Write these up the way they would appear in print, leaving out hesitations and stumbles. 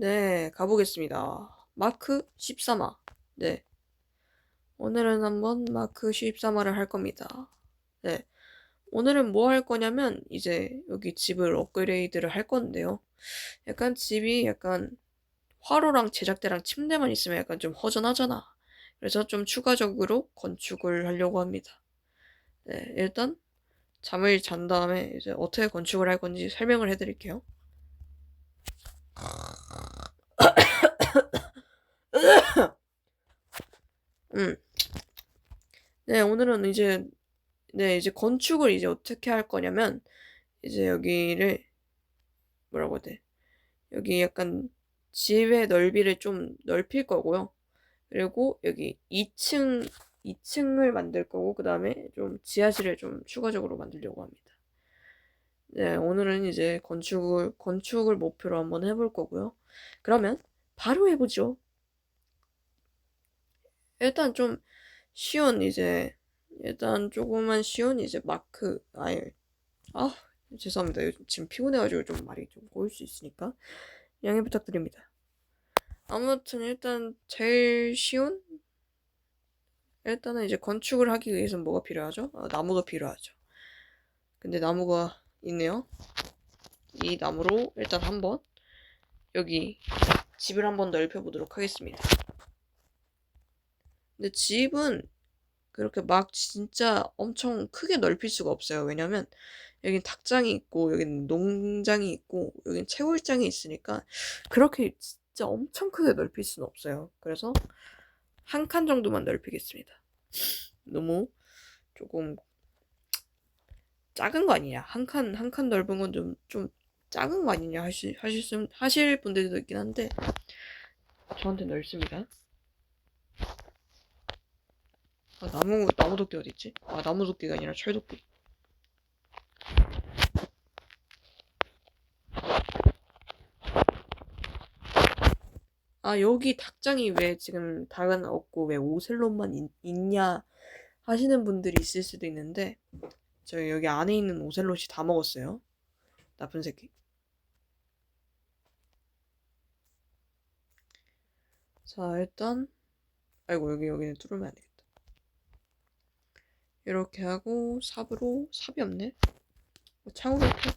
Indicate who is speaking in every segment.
Speaker 1: 네, 가보겠습니다. 마크 13화. 네, 오늘은 한번 마크 13화를 할 겁니다. 네, 오늘은 뭐 할 거냐면, 이제 여기 집을 업그레이드를 할 건데요. 약간 집이 약간 화로랑 제작대랑 침대만 있으면 약간 좀 허전하잖아. 그래서 좀 추가적으로 건축을 하려고 합니다. 네, 일단 잠을 잔 다음에 이제 어떻게 건축을 할 건지 설명을 해드릴게요. 음, 네, 오늘은 이제 건축을 이제 어떻게 할 거냐면, 이제 여기를 뭐라고 해야 돼? 여기 약간 집의 넓이를 좀 넓힐 거고요. 그리고 여기 2층을 만들 거고, 그 다음에 좀 지하실을 좀 추가적으로 만들려고 합니다. 네, 오늘은 이제 건축을 목표로 한번 해볼 거고요. 그러면 바로 해보죠. 일단 좀 쉬운 이제, 일단 조금만 쉬운 이제 아, 죄송합니다. 요즘 지금 피곤해가지고 좀 말이 좀 꼬일 수 있으니까 양해 부탁드립니다. 아무튼 일단 제일 쉬운, 일단은 이제 건축을 하기 위해서는 뭐가 필요하죠? 나무가 필요하죠. 근데 나무가 있네요. 이 나무로 일단 한번 여기 집을 한번 넓혀보도록 하겠습니다. 근데 집은 그렇게 막 진짜 엄청 크게 넓힐 수가 없어요. 왜냐면 여긴 닭장이 있고 여긴 농장이 있고 여긴 채굴장이 있으니까 그렇게 진짜 엄청 크게 넓힐 수는 없어요. 그래서 한 칸 정도만 넓히겠습니다. 너무 조금 작은 거 아니냐? 한 칸 넓은 건 좀 작은 거 아니냐 하실 분들도 있긴 한데 저한테 넓습니다. 나무 도끼 어디 있지? 나무 도끼가 아니라 철 도끼. 여기 닭장이 왜 지금 닭은 없고 왜 오셀롯만 있냐 하시는 분들이 있을 수도 있는데 저 여기 안에 있는 오셀롯이 다 먹었어요. 나쁜 새끼. 자, 일단 아이고 여기는 뚫으면 안 되겠다. 이렇게 하고 삽이 없네. 창으로 이렇게.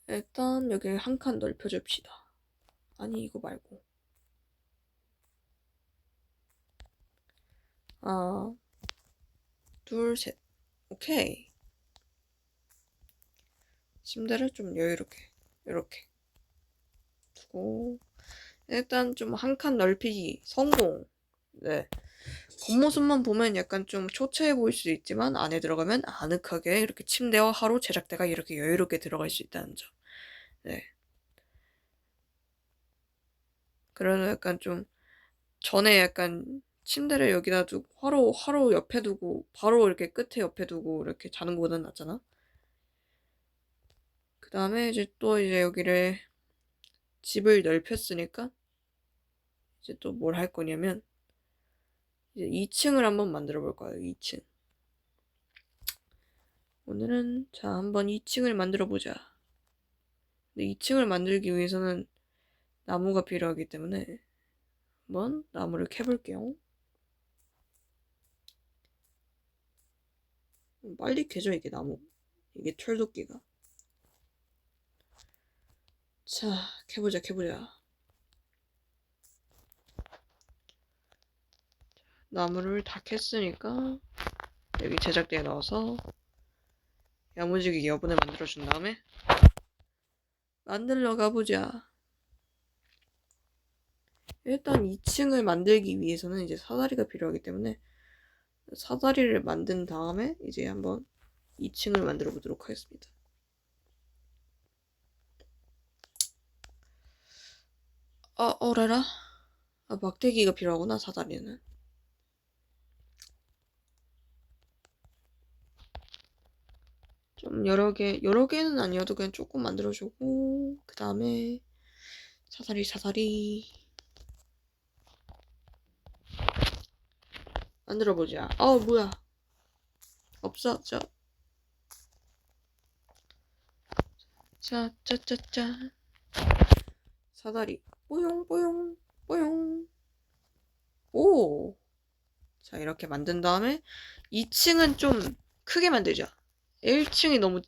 Speaker 1: 일단 여기 한 칸 넓혀줍시다. 아니 이거 말고. 하나, 둘, 셋. 오케이. 침대를 좀 여유롭게 이렇게 두고 일단 좀 한 칸 넓히기 성공. 네. 겉모습만 보면 약간 좀 초췌해 보일 수 있지만 안에 들어가면 아늑하게 이렇게 침대와 하루 제작대가 이렇게 여유롭게 들어갈 수 있다는 점. 네. 그래서 약간 좀 전에 약간 침대를 여기다 두고 화로 옆에 두고 바로 이렇게 끝에 옆에 두고 이렇게 자는 거보다는 낫잖아. 그 다음에 이제 여기를 집을 넓혔으니까 이제 또 뭘 할 거냐면 이제 2층을 한번 만들어 볼 거예요. 2층. 오늘은 자 한번 2층을 만들어 보자. 근데 2층을 만들기 위해서는 나무가 필요하기 때문에 한번 나무를 캐볼게요. 빨리 캐져 이게 나무. 이게 철도끼가. 자 캐보자. 나무를 다 캤으니까 여기 제작대에 넣어서 야무지게 여분을 만들어준 다음에 만들러 가보자. 일단 2층을 만들기 위해서는 이제 사다리가 필요하기 때문에 사다리를 만든 다음에 이제 한번 2층을 만들어 보도록 하겠습니다. 어라라? 막대기가 필요하구나, 사다리는. 좀 여러 개는 아니어도 그냥 조금 만들어주고, 그 다음에 사다리. 만들어보자. 뭐야. 없어. 자, 짜짜짜. 사다리 뽀용 뽀용 뽀용. 오. 자, 이렇게 만든 다음에 2층은 좀 크게 만들자. 1층이 너무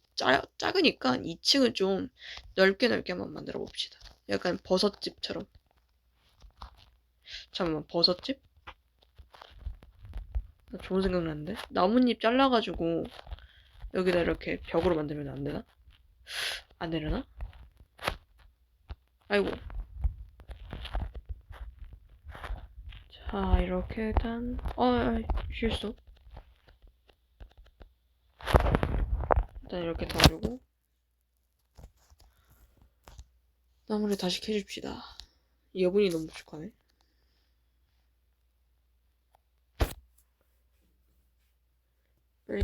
Speaker 1: 작으니까 2층은 좀 넓게 넓게만 만들어 봅시다. 약간 버섯집처럼. 잠깐만, 버섯집? 좋은 생각 났는데? 나뭇잎 잘라가지고 여기다 이렇게 벽으로 만들면 안 되나? 안 되려나? 아이고. 자, 이렇게 일단 실수. 일단 이렇게 놔주고 나무를 다시 캐줍시다. 여분이 너무 부족하네. 빨리.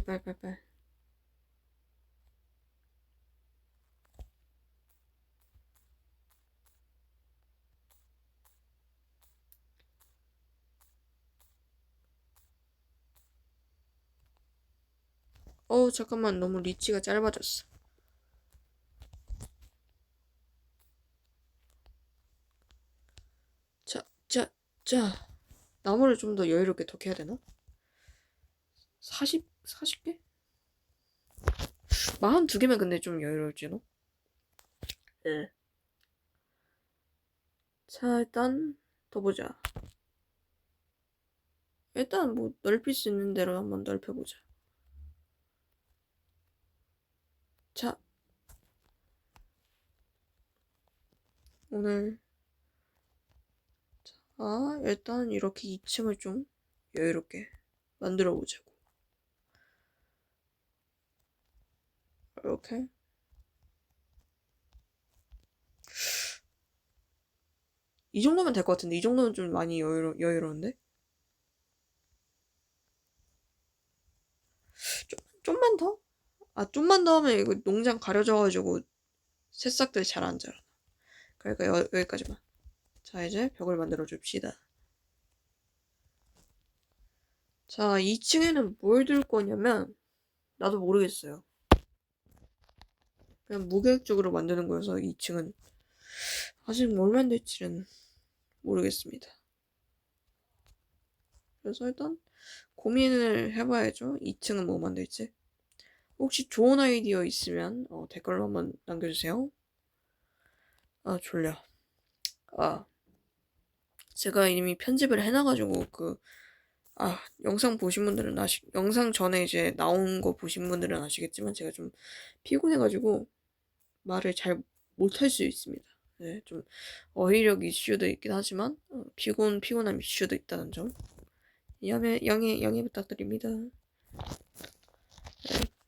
Speaker 1: 잠깐만, 너무 리치가 짧아졌어. 자. 나무를 좀 더 여유롭게 더 캐야 되나? 40개? 42개면 근데 좀 여유로울지도? 네. 자, 일단 더 보자. 일단 뭐 넓힐 수 있는 대로 한번 넓혀보자. 자, 오늘 일단 이렇게 2층을 좀 여유롭게 만들어 보자고. 이렇게. 이 정도면 될 것 같은데, 이 정도면 좀 많이 여유로운데? 좀만 더? 좀만 더 하면 이거 농장 가려져가지고 새싹들 잘 안 자라. 그러니까 여기까지만. 자, 이제 벽을 만들어 줍시다. 자, 2층에는 뭘 둘 거냐면, 나도 모르겠어요. 그냥 무계획적으로 만드는 거여서 2층은 아직 뭘 만들지는 모르겠습니다. 그래서 일단 고민을 해봐야죠. 2층은 뭐 만들지? 혹시 좋은 아이디어 있으면 댓글로 한번 남겨주세요. 졸려. 제가 이미 편집을 해놔가지고 영상 보신 분들은 영상 전에 이제 나온 거 보신 분들은 아시겠지만 제가 좀 피곤해가지고 말을 잘 못할 수 있습니다. 네, 좀 어휘력 이슈도 있긴 하지만 피곤함 이슈도 있다는 점 양해 부탁드립니다.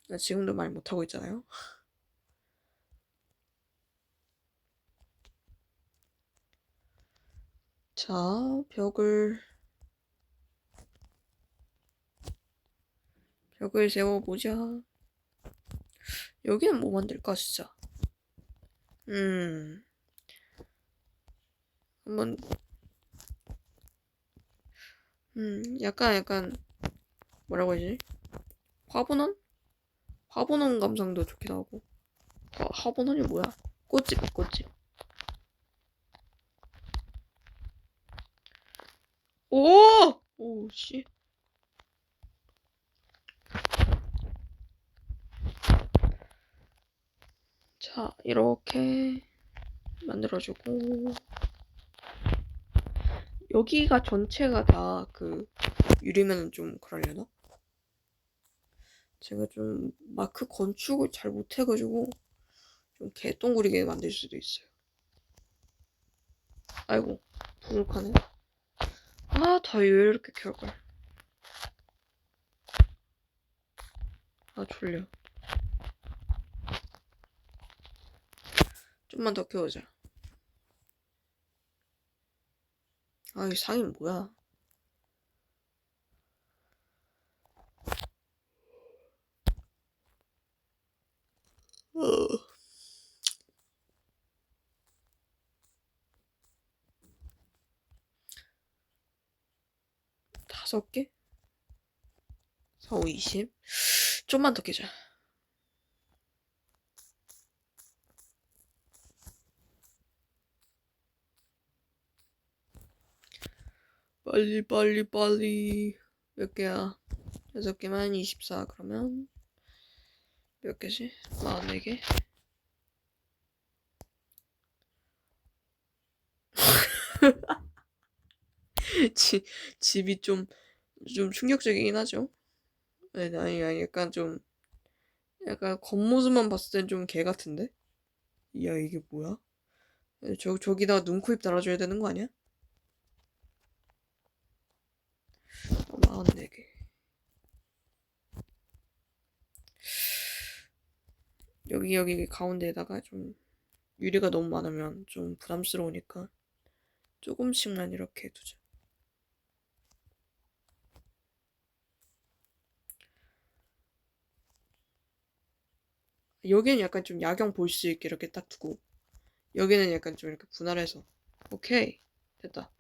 Speaker 1: 네, 지금도 말 못하고 있잖아요. 자, 벽을 세워보자. 여기는 뭐 만들까 진짜. 한번 약간 뭐라고 해야지? 화분원 감성도 좋기도 하고. 화분원이 뭐야? 꽃집. 오, 씨. 자, 이렇게 만들어주고 여기가 전체가 다 유리면은 좀 그러려나? 제가 좀 마크 건축을 잘 못해가지고 좀 개똥구리게 만들 수도 있어요. 아이고, 부족하네. 더 이렇게 켤걸. 졸려. 좀만 더 키우자. 이 상인 뭐야? 5개? 4, 5, 20? 좀만 더 키자. 빨리 빨리 빨리. 몇 개야? 6개만 24. 그러면 몇 개지? 44개? 집이 좀 충격적이긴 하죠. 아니, 약간 겉모습만 봤을 땐 좀 개 같은데? 야, 이게 뭐야? 저기다가 눈, 코, 입 달아줘야 되는 거 아니야? 44개. 여기 가운데에다가 좀 유리가 너무 많으면 좀 부담스러우니까 조금씩만 이렇게 두자. 여기는 약간 좀 야경 볼 수 있게 이렇게 딱 두고 여기는 약간 좀 이렇게 분할해서. 오케이, 됐다.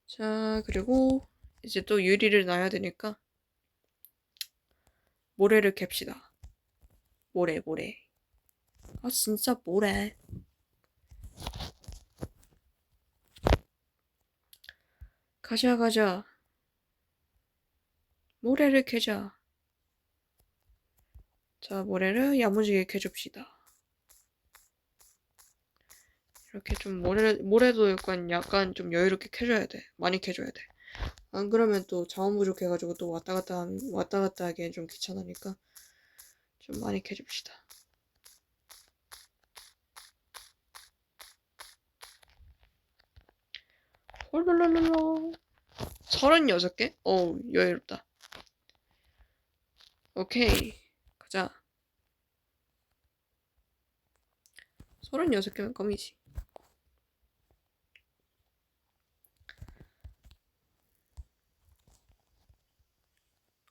Speaker 1: 자, 그리고 이제 또 유리를 놔야 되니까 모래를 캡시다. 모래. 아, 진짜 모래. 가자. 모래를 캐자. 자, 모래를 야무지게 캐줍시다. 이렇게 좀 모래도 약간 좀 여유롭게 캐줘야 돼. 많이 캐줘야 돼. 안 그러면 또 자원 부족해가지고 또 왔다 갔다 하기엔 좀 귀찮으니까 좀 많이 캐줍시다. 홀롤롤롤. 36개? 어우, 여유롭다. 오케이. 가자. 36개면 껌이지.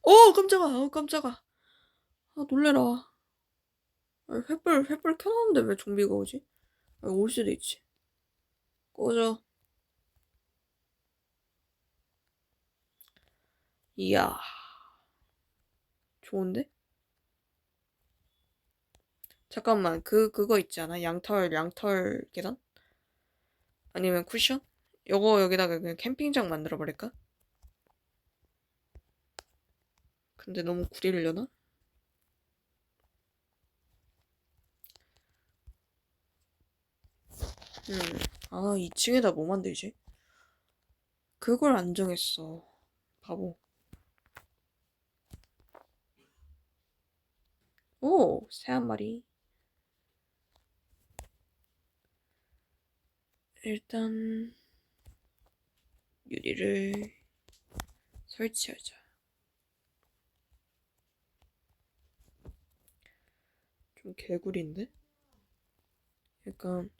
Speaker 1: 오, 깜짝아. 깜짝아. 아, 놀래라. 아, 횃불 켜놨는데 왜 좀비가 오지? 아, 올 수도 있지. 꺼져. 이야. 좋은데? 잠깐만, 그거 있지 않아? 양털 계단? 아니면 쿠션? 요거 여기다가 그냥 캠핑장 만들어버릴까? 근데 너무 구리려나? 아, 2층에다 뭐 만들지? 그걸 안 정했어. 바보. 오, 새 한 마리. 일단, 유리를 설치하자. 좀 개구리인데? 약간,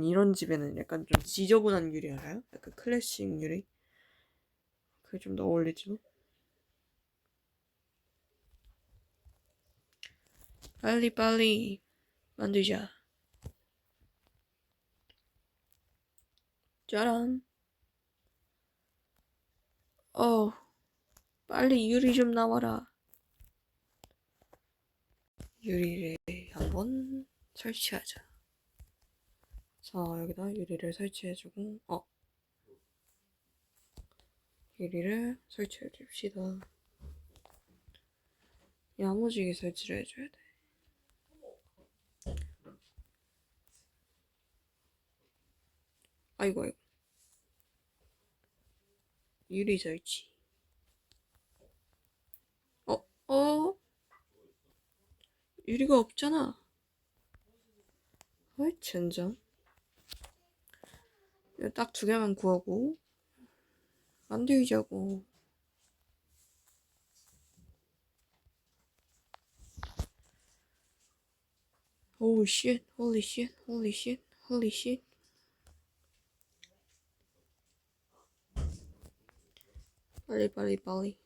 Speaker 1: 이런 집에는 약간 좀 지저분한 유리 알아요? 약간 클래식 유리? 그게 좀 더 어울리지도? 빨리 만들자. 짜란. 어, 빨리 유리 좀 나와라. 유리를 한번 설치하자. 자, 여기다 유리를 설치해주고, 유리를 설치해줍시다. 야무지게 설치를 해줘야 돼. 아이고. 유리 설치. 어? 유리가 없잖아. 어이, 젠장. 딱 2개만 구하고, 만들자고. 오우, 쉣. 홀리 쉣. 빨리.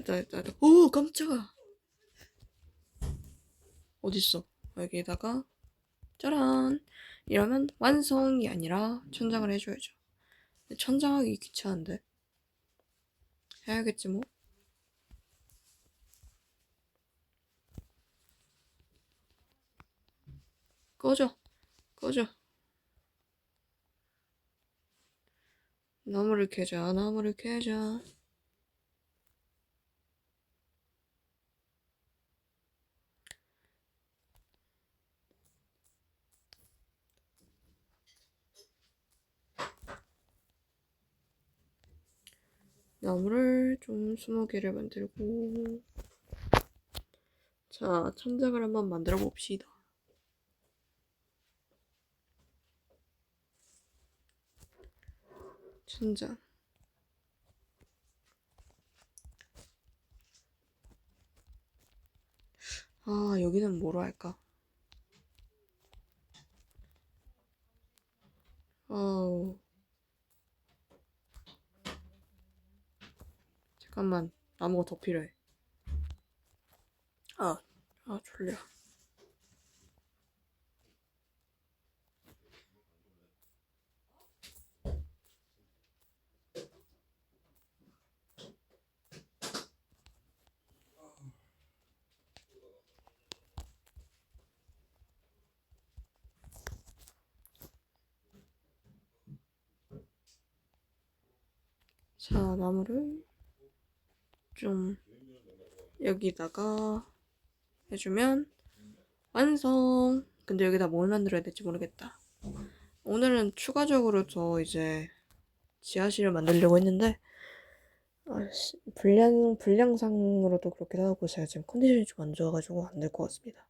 Speaker 1: 됐다. 오, 깜짝아. 어딨어? 여기에다가 짜란! 이러면 완성이 아니라 천장을 해줘야죠. 근데 천장하기 귀찮은데 해야겠지 뭐. 꺼져 꺼져. 나무를 캐자 나무를 캐자. 나무를 좀 20개를 만들고, 자 천장을 한번 만들어 봅시다. 천장. 아 여기는 뭐로 할까? 어우 잠깐만, 나무가 더 필요해. 졸려. 자 나무를 좀 여기다가 해주면 완성. 근데 여기다 뭘 만들어야 될지 모르겠다. 오늘은 추가적으로 더 이제 지하실을 만들려고 했는데 분량상으로도 그렇기도 하고 제가 지금 컨디션이 좀 안 좋아가지고 안 될 것 같습니다.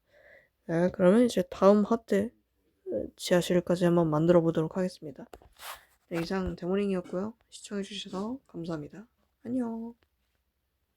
Speaker 1: 네, 그러면 이제 다음 화때 지하실까지 한번 만들어 보도록 하겠습니다. 네, 이상 데모링이었고요. 시청해주셔서 감사합니다. 안녕.